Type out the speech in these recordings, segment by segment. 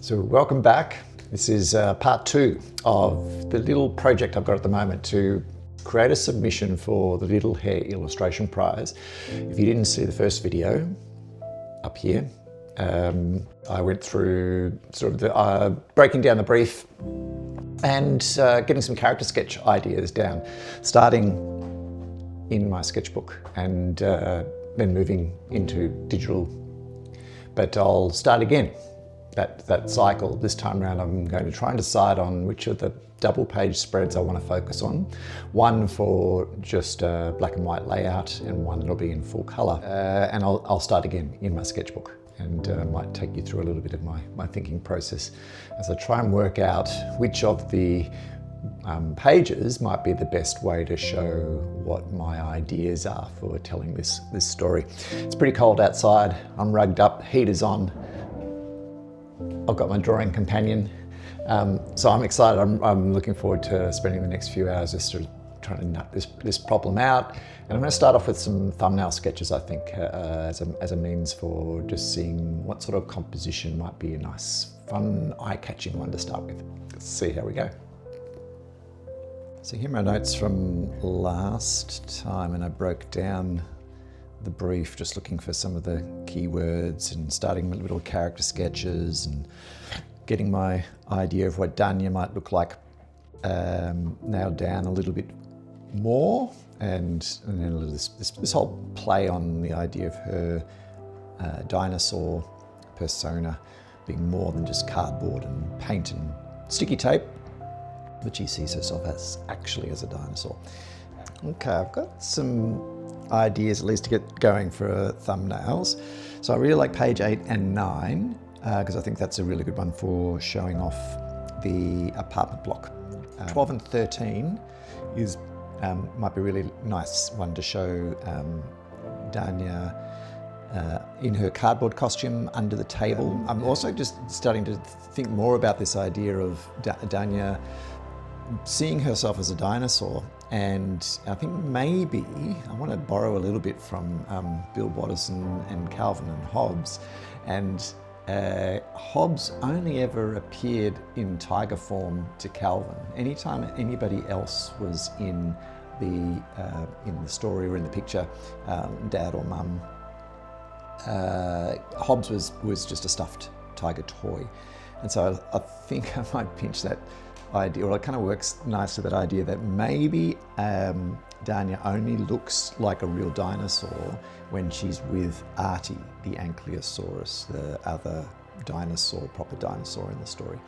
So welcome back. This is part 2 of the little project I've got at the moment to create a submission for the Little Hare Illustration Prize. If you didn't see the first video up here, I went through sort of the breaking down the brief and getting some character sketch ideas down, starting in my sketchbook and then moving into digital. But I'll start again. That cycle. This time around I'm going to try and decide on which of the double page spreads I want to focus on. One for just a black and white layout and one that'll be in full colour. And I'll start again in my sketchbook and might take you through a little bit of my thinking process as I try and work out which of the pages might be the best way to show what my ideas are for telling this story. It's pretty cold outside, I'm rugged up, heater's on. I've got my drawing companion, so I'm excited. I'm looking forward to spending the next few hours just sort of trying to nut this problem out. And I'm going to start off with some thumbnail sketches, I think, as a means for just seeing what sort of composition might be a nice, fun, eye-catching one to start with. Let's see how we go. So here are my notes from last time, and I broke down the brief, just looking for some of the keywords and starting with little character sketches and getting my idea of what Danya might look like nailed down a little bit more, and then this whole play on the idea of her dinosaur persona being more than just cardboard and paint and sticky tape, but she sees herself as actually as a dinosaur. Okay, I've got some ideas at least to get going for thumbnails. So I really like page 8 and 9 because I think that's a really good one for showing off the apartment block. 12 and 13 is might be a really nice one to show Danya in her cardboard costume under the table. I'm also just starting to think more about this idea of Danya seeing herself as a dinosaur, and I think maybe I want to borrow a little bit from Bill Watterson and Calvin and Hobbes. And Hobbes only ever appeared in tiger form to Calvin. Anytime anybody else was in the story or in the picture, dad or mum, Hobbes was just a stuffed tiger toy. And so I think I might pinch that idea, or it kind of works nicely, that idea that maybe Danya only looks like a real dinosaur when she's with Artie, the Ankylosaurus, the other dinosaur, proper dinosaur in the story.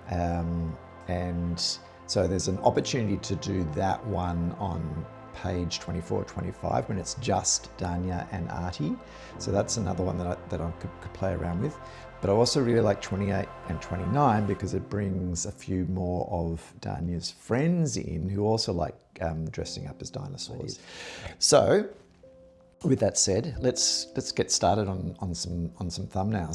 And so there's an opportunity to do that one on page 24, 25 when it's just Danya and Artie. So that's another one that I could play around with. But I also really like 28 and 29 because it brings a few more of Danya's friends in who also like dressing up as dinosaurs. So with that said, let's get started on some thumbnails.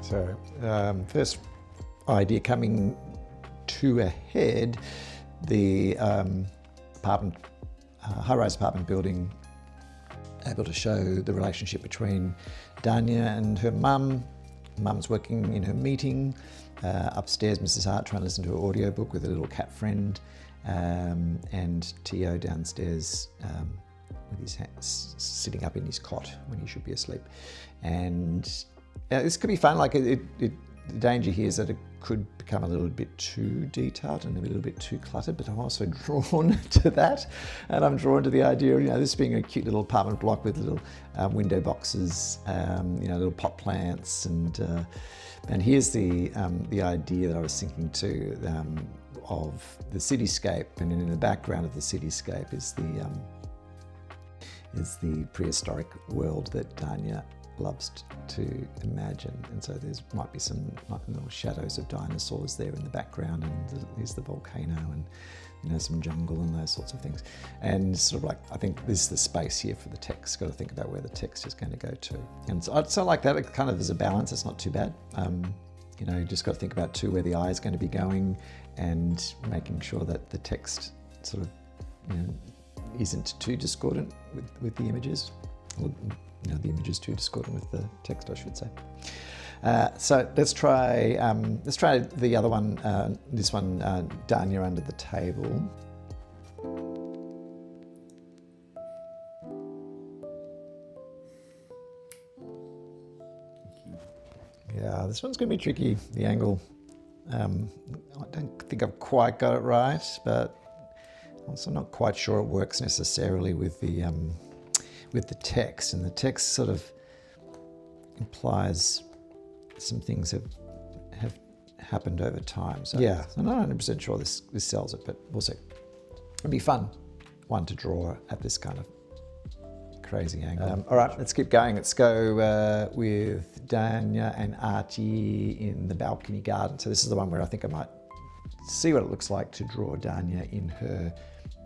So first idea coming to a head, the high-rise apartment building, able to show the relationship between Danya and her mum. Mum's working in her meeting. Upstairs, Mrs. Hart trying to listen to her audiobook with a little cat friend. And Tio downstairs with his hands sitting up in his cot when he should be asleep. And this could be fun. Like the danger here is that it could become a little bit too detailed and a little bit too cluttered, but I'm also drawn to that. And I'm drawn to the idea of, this being a cute little apartment block with little window boxes, little pot plants. And here's the idea that I was thinking too, of the cityscape, and in the background of the cityscape is the prehistoric world that Danya loves to imagine. And so there might be some little shadows of dinosaurs there in the background, and there's the volcano and some jungle and those sorts of things. And sort of like, I think this is the space here for the text. Got to think about where the text is going to go to. And so like that, it kind of is a balance. It's not too bad. You just got to think about too where the eye is going to be going, and making sure that the text sort of isn't too discordant with the images. Or, the images too discordant with the text, I should say. So let's try the other one. This one, Danya under the table. Yeah, this one's going to be tricky. The angle. I don't think I've quite got it right, but also not quite sure it works necessarily with the text. And the text sort of implies some things have happened over time. So yeah, I'm not 100% sure this sells it, but we'll see. It'll be fun one to draw at this kind of crazy angle. All right, let's keep going. Let's go with Danya and Archie in the balcony garden. So this is the one where I think I might see what it looks like to draw Danya in her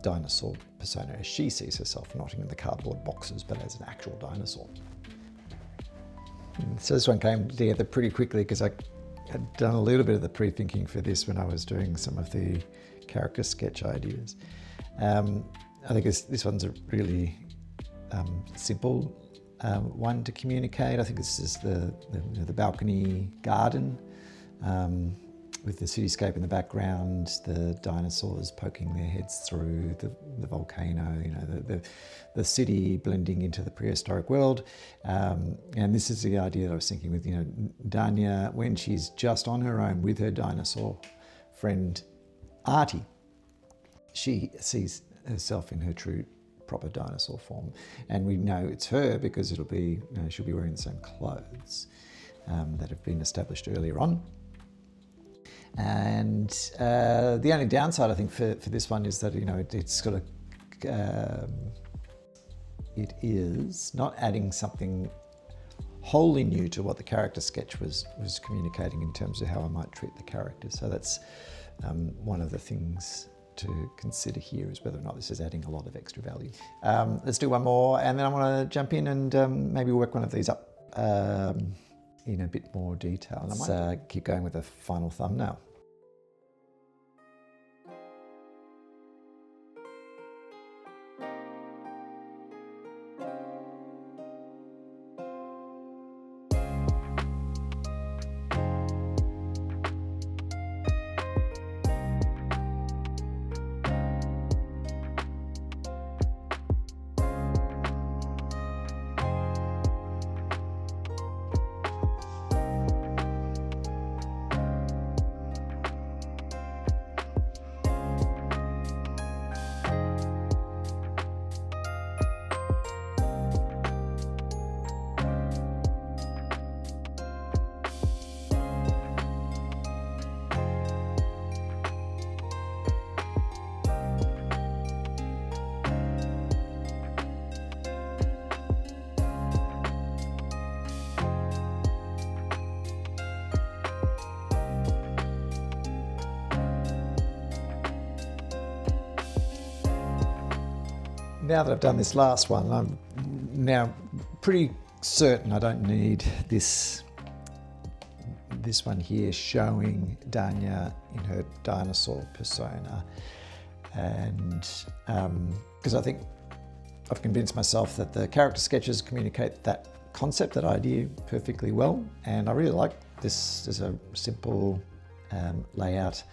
dinosaur persona as she sees herself, not in the cardboard boxes, but as an actual dinosaur. So this one came together pretty quickly because I had done a little bit of the pre-thinking for this when I was doing some of the character sketch ideas. I think this one's a really simple one to communicate. I think this is the balcony garden with the cityscape in the background, the dinosaurs poking their heads through the volcano, the city blending into the prehistoric world. And this is the idea that I was thinking with, Danya, when she's just on her own with her dinosaur friend, Artie, she sees herself in her true proper dinosaur form. And we know it's her because it'll be, she'll be wearing the same clothes that have been established earlier on. And the only downside, I think, for this one is that, it's got it is not adding something wholly new to what the character sketch was communicating in terms of how I might treat the characters. So that's one of the things to consider here, is whether or not this is adding a lot of extra value. Let's do one more, and then I want to jump in and maybe work one of these up in a bit more detail. Let's keep going with a final thumbnail. Now that I've done this last one, I'm now pretty certain I don't need this one here showing Danya in her dinosaur persona. And because I think I've convinced myself that the character sketches communicate that concept, that idea perfectly well. And I really like this as a simple layout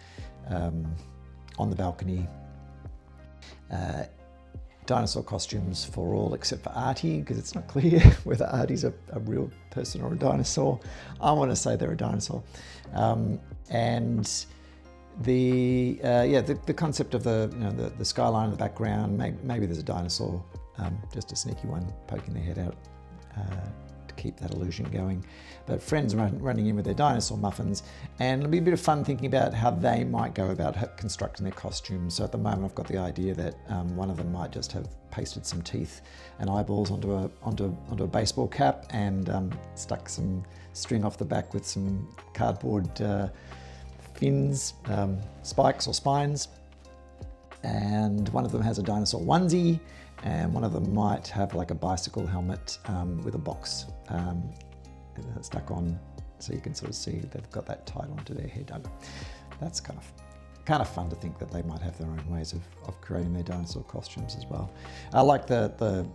on the balcony. dinosaur costumes for all except for Artie, because it's not clear whether Artie's a real person or a dinosaur. I want to say they're a dinosaur. And the concept of the skyline in the background, maybe there's a dinosaur, just a sneaky one poking their head out to keep that illusion going. But friends running in with their dinosaur muffins, and it'll be a bit of fun thinking about how they might go about constructing their costumes. So at the moment I've got the idea that one of them might just have pasted some teeth and eyeballs onto a baseball cap and stuck some string off the back with some cardboard fins, spikes or spines, and one of them has a dinosaur onesie, and one of them might have like a bicycle helmet with a box stuck on, so you can sort of see they've got that tied onto their head. That's kind of fun to think that they might have their own ways of creating their dinosaur costumes as well. I like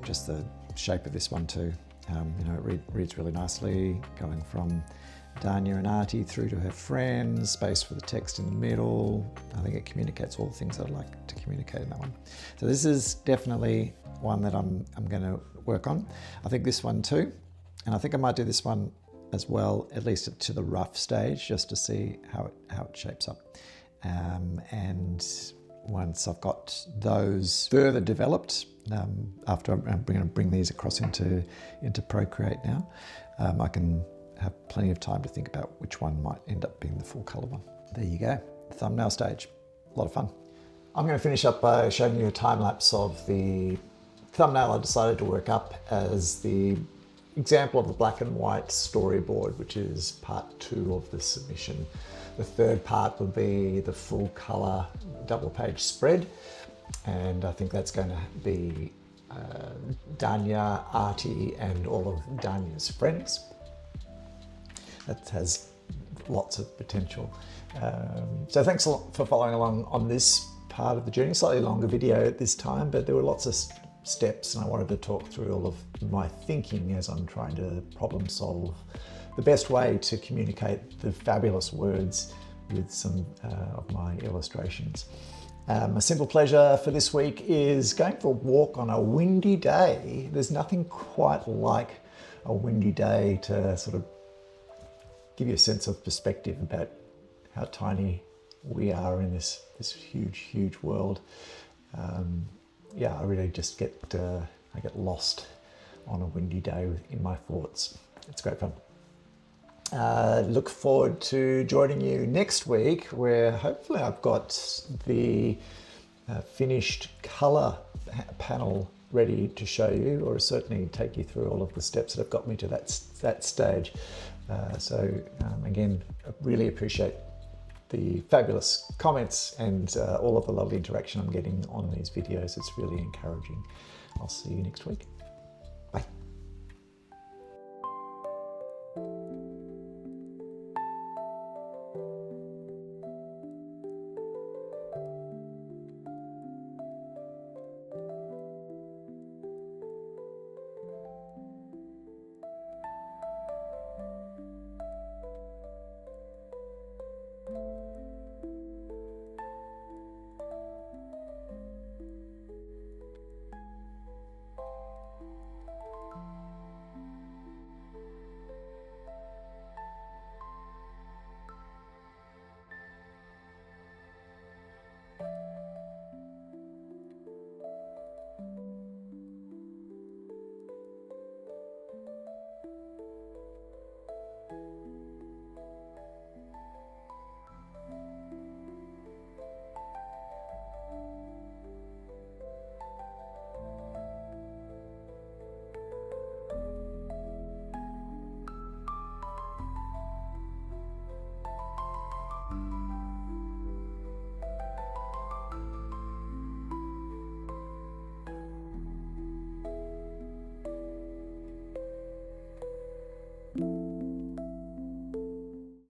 just the shape of this one too. It reads really nicely, going from Danya and Artie through to her friends, space for the text in the middle. I think it communicates all the things I'd like to communicate in that one. So this is definitely one that I'm going to work on. I think this one too, and I think I might do this one as well, at least to the rough stage, just to see how it shapes up. And once I've got those further developed, after I'm going to bring these across into Procreate now, I can have plenty of time to think about which one might end up being the full colour one. There you go, thumbnail stage, a lot of fun. I'm going to finish up by showing you a time lapse of the thumbnail I decided to work up as the example of the black and white storyboard, which is part 2 of the submission. The third part will be the full colour double page spread, and I think that's going to be Danya, Artie and all of Danya's friends. That has lots of potential. So thanks a lot for following along on this part of the journey. Slightly longer video at this time, but there were lots of steps, and I wanted to talk through all of my thinking as I'm trying to problem solve the best way to communicate the fabulous words with some of my illustrations. A simple pleasure for this week is going for a walk on a windy day. There's nothing quite like a windy day to sort of give you a sense of perspective about how tiny we are in this huge, huge world. I really just get lost on a windy day in my thoughts. It's great fun. Look forward to joining you next week, where hopefully I've got the finished colour panel ready to show you, or certainly take you through all of the steps that have got me to that stage. Again, I really appreciate the fabulous comments and all of the lovely interaction I'm getting on these videos. It's really encouraging. I'll see you next week.